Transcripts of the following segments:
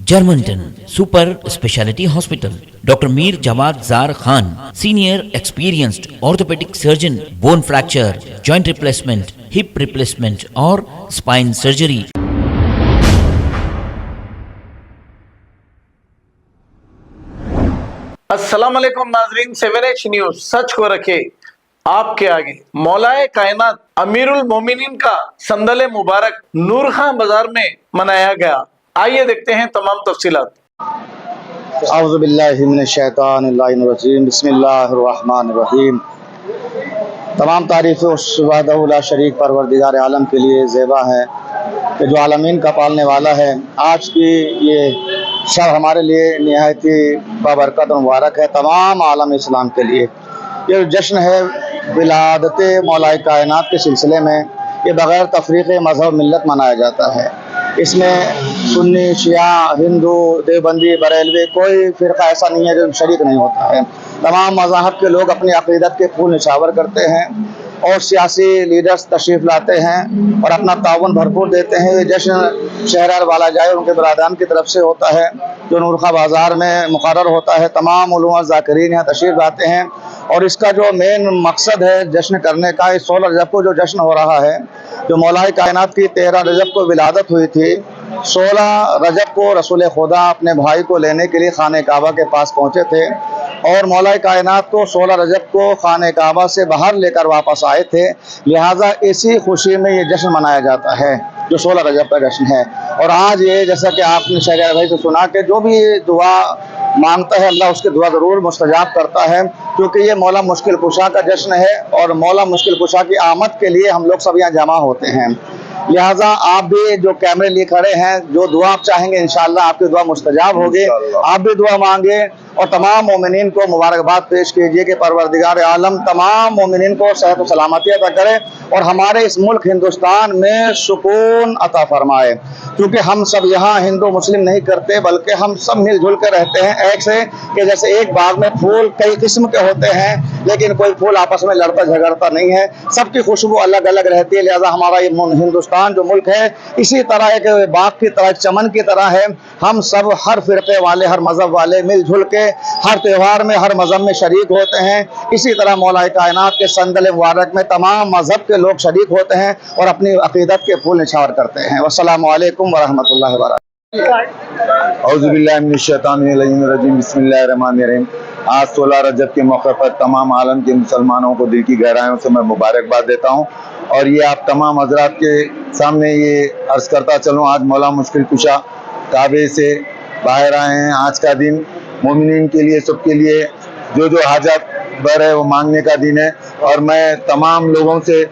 Germanton super speciality hospital, doctor Mir Jawad Jar Khan, senior experienced orthopaedic surgeon, bone fracture, joint replacement, hip replacement और spine surgery. अस्सलाम वालेकुम नाजरीन, 7H news सच को रखे आपके आगे। मौलाए कायनात अमीरुल मोमिनीन का संदले मुबारक नूर खां बाजार में मनाया गया। आइए देखते हैं तमाम तफसीलात। औज़ु बिल्लाहि मिनश शैतानिर रजीम, बिस्मिल्लाहिर रहीम। तमाम तारीफ़ें उस वहदहु ला शरीक परवरदिगार आलम के लिए ज़ेबा है कि जो आलमीन का पालने वाला है। आज की ये शब हमारे लिए निहायत ही बाबरकत और मुबारक है, तमाम आलम इस्लाम के लिए। ये जश्न है विलादत मौलाए कायनात के सिलसिले में ये बग़ैर तफरीक़ मज़हब मिल्लत मनाया जाता है। इसमें सुन्नी, शिया, हिंदू, देवबंदी, बरेलवी कोई फ़िरक़ा ऐसा नहीं है जो शरीक नहीं होता है। तमाम मज़ाहब के लोग अपनी अक़ीदत के फूल निछावर करते हैं और सियासी लीडर्स तशरीफ़ लाते हैं और अपना ताउन भरपूर देते हैं। ये जश्न शहर वाला जाए उनके बरादान की तरफ से होता है जो नूर खां बाज़ार में मुक़र्रर होता है। तमाम उलमा ज़ाकिरीन यहाँ तशरीफ़ लाते हैं और इसका जो मेन मकसद है जश्न करने का, इस 16 रजब को जो जश्न हो रहा है, जो मौलाए कायनात की 13 रजब को विलादत हुई थी, 16 रजब को रसूल खुदा अपने भाई को लेने के लिए खाने काबा के पास पहुँचे थे और मौलाए कायनात को 16 रजब को खाने काबा से बाहर लेकर वापस आए थे। लिहाजा इसी खुशी में ये जश्न मनाया जाता है जो 16 रजब का जश्न है। और आज ये जैसा कि आपने शहर भाई से सुना कि जो भी दुआ मांगता है अल्लाह उसकी दुआ ज़रूर मुस्तजाब करता है, क्योंकि ये मौला मुश्किल कुशा का जश्न है और मौला मुश्किल कुशा की आमद के लिए हम लोग सब यहाँ जमा होते हैं। लिहाजा आप भी जो कैमरे लिए खड़े हैं, जो दुआ आप चाहेंगे इंशाअल्लाह आपकी दुआ मुस्तजाब होगी। आप भी दुआ मांगे और तमाम मोमिनीन को मुबारकबाद पेश कीजिए कि परवरदिगार आलम तमाम मोमिनीन को सेहत व सलामती अता करे और हमारे इस मुल्क हिंदुस्तान में सुकून अता फरमाए। क्योंकि हम सब यहाँ हिंदू मुस्लिम नहीं करते, बल्कि हम सब मिलजुल कर रहते हैं ऐसे कि जैसे एक बाग में फूल कई किस्म के होते हैं, लेकिन कोई फूल आपस में लड़ता झगड़ता नहीं है, सबकी खुशबू अलग अलग रहती है। लिहाजा हमारा ये हिंदुस्तान जो मुल्क है इसी तरह एक बाग की तरह, चमन की तरह है। हम सब हर फिरके वाले, हर मजहब वाले मिलजुल के हर त्यौहार में, हर मजहब में शरीक होते हैं। इसी तरह मौलाए कायनात के संदल मुबारक में तमाम मजहब के लोग शरीक होते हैं और अपनी अकीदत के फूल निछावर करते हैं। वस्सलामु अलैकुम वरहमतुल्लाहि वबरकातुहू। औज़ु बिल्लाहि मिनश शैतानिर रजीम, बिस्मिल्लाहिर रहमानिर रहीम। आज 16 रजब के मौके पर तमाम आलम के मुसलमानों को दिल की गहराइयों से मैं मुबारकबाद देता हूँ और ये आप तमाम हजरात के सामने ये अर्ज़ करता चलूँ, आज मौला मुश्किल कुशा काबे से बाहर आए हैं। आज का दिन मोमिनीन के लिए, सबके लिए जो हाजत बर है वो मांगने का दिन है और मैं तमाम लोगों से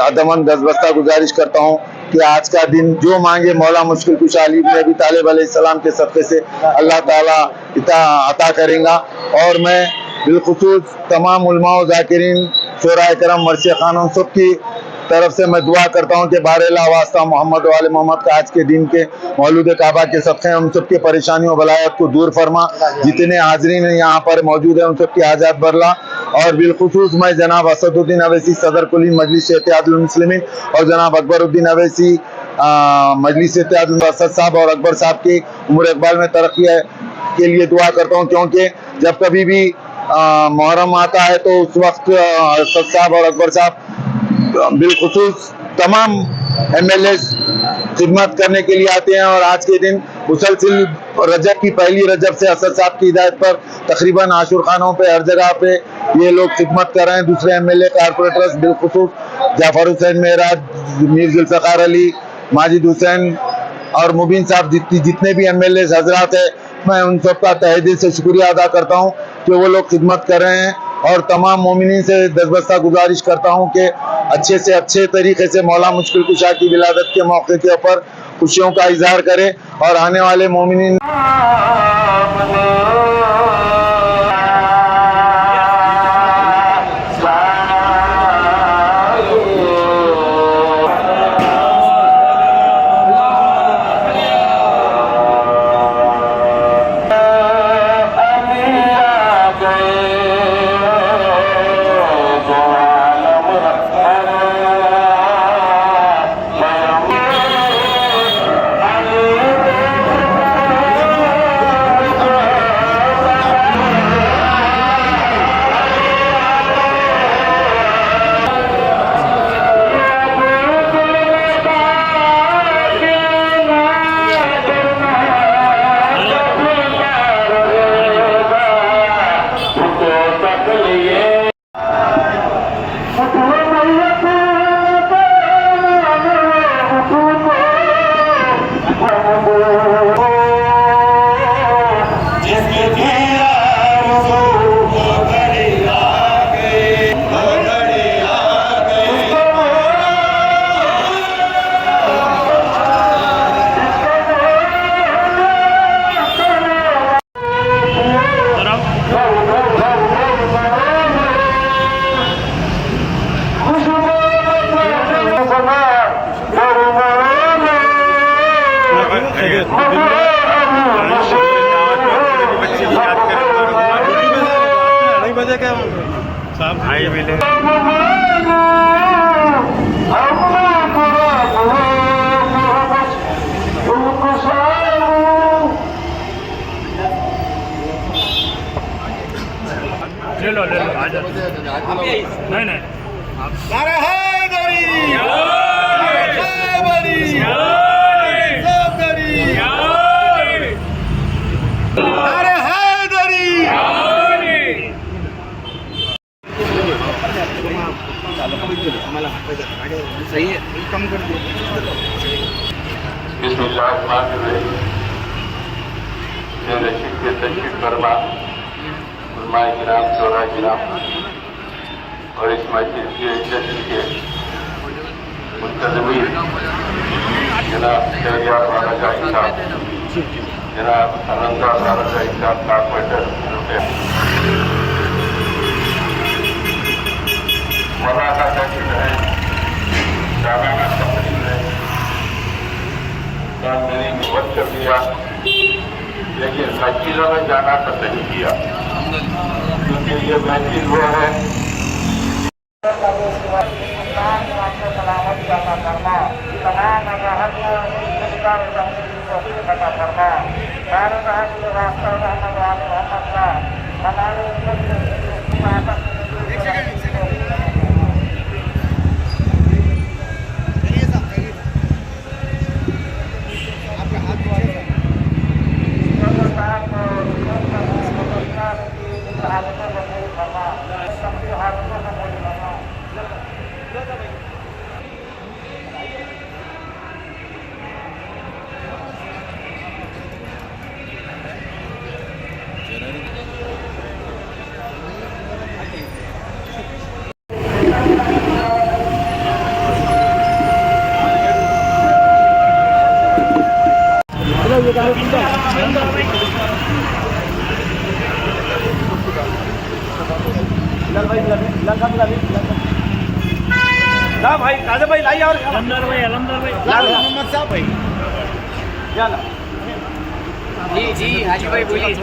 अदमन दसबस्ता गुजारिश करता हूँ कि आज का दिन जो मांगे मौला मुश्किल कुशा अली बिन अबी तालिब अलैहिस्सलाम के सदक़े से अल्लाह ताला अता करेगा। और मैं बिलखुसूस तमाम उलमा व ज़ाकिरीन, शोराए करम, मर्शिद खानों सबकी तरफ से मैं दुआ करता हूँ कि बारेला वास्ता मोहम्मद वाले मोहम्मद का आज के दिन के मौलूद काबा के सदक़े हम सबकी परेशानियों बलायत को दूर फरमा। जितने हाजरीन यहाँ पर मौजूद हैं उन सबकी हाजात बरला। और बिलखुसूस मैं जनाब असदुद्दीन अवैसी सदर कुली मजलिस इत्तेहादुल मुस्लिमीन और जनाब अकबरुद्दीन अवैसी मजलिस इत्तेहादुल असद साहब और अकबर साहब की उम्र इकबाल में तरक्की के लिए दुआ करता हूँ, क्योंकि जब कभी भी मुहर्रम आता है तो उस वक्त असद साहब और अकबर साहब बिलखुसूस तमाम MLA खिदमत करने के लिए आते हैं। और आज के दिन मुसलसिल रजब की पहली रजब से असद साहब की हिदायत पर तकरीबन आशुर खानों पे हर जगह पे ये लोग खिदमत कर रहे हैं। दूसरे MLA कारपोरेटर्स बिलखुसूस जाफर हुसैन मेहराज, मीर जुल्फ़िकार अली, माजिद हुसैन और मुबीन साहब, जितने भी MLA हजरात है, मैं उन सबका तहे दिल से शुक्रिया अदा करता हूँ कि वो लोग खिदमत कर रहे हैं। और तमाम मोमिनीन से दसबस्ता गुजारिश करता हूँ कि अच्छे से अच्छे तरीके से मौला मुश्किल कुशा की विलादत के मौके के ऊपर खुशियों का इजहार करें और आने वाले मोमिनीन नहीं नहीं नारे हैदरी नारे हैदरी रशीद के तशरीफ फरमा उलमाए किराम शोरा किराम और इस मस्जिद के जश्न के मुंतज़मीन जनाब शहरियार वाला शाही साहब जनाब अलंदा वाला शाही साहब कारपेंटर मौलाना तकरीर है सालाना तकरीर है मैंने मुहब्बत कर दिया लेकिन मस्जिदों में जाना तो नहीं किया क्योंकि ये मस्जिद वो है ला भाई काजा भाई लाई और अलमदार भाई मोहम्मद साहब भाई जी हाजी भाई बोलिए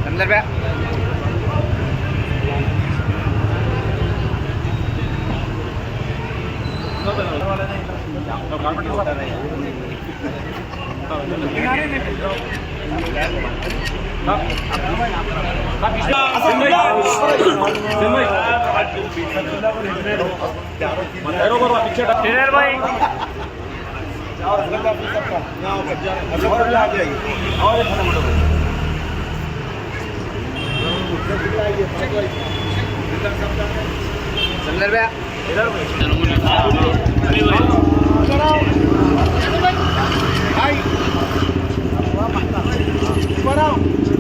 अंदर पे अंदर पे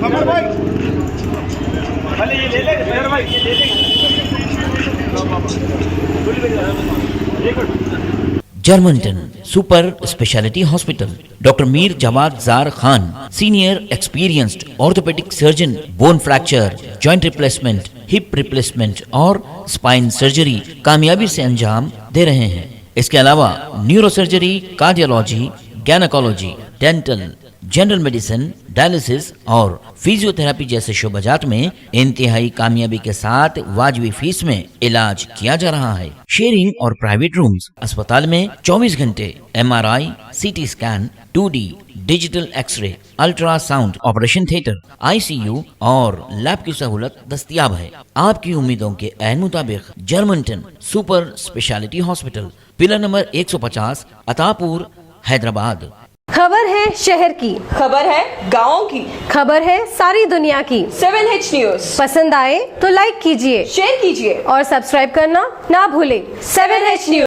कमर भाई भले ये ले ले भाई ये ले ले जर्मनटन super speciality hospital doctor Mir Jamat Zar Khan senior experienced orthopaedic surgeon bone fracture joint replacement hip replacement और स्पाइन सर्जरी कामयाबी से अंजाम दे रहे हैं। इसके अलावा neuro surgery, cardiology, gynaecology, dental, general medicine, dialysis और फिजियोथेरेपी जैसे शोबाजात में इंतहाई कामयाबी के साथ वाजबी फीस में इलाज किया जा रहा है। शेयरिंग और प्राइवेट रूम्स, अस्पताल में 24 घंटे MRI, CT scan, 2D digital X-ray, ultrasound, operation theatre, ICU और लैब की सहूलत दस्तयाब है। आपकी उम्मीदों के ऐन मुताबिक Germanton super speciality hospital, pillar number 150, Attapur, Hyderabad. खबर है शहर की, खबर है गाँव की, खबर है सारी दुनिया की। 7H न्यूज पसंद आए तो लाइक कीजिए, शेयर कीजिए और सब्सक्राइब करना ना भूलें। 7H news.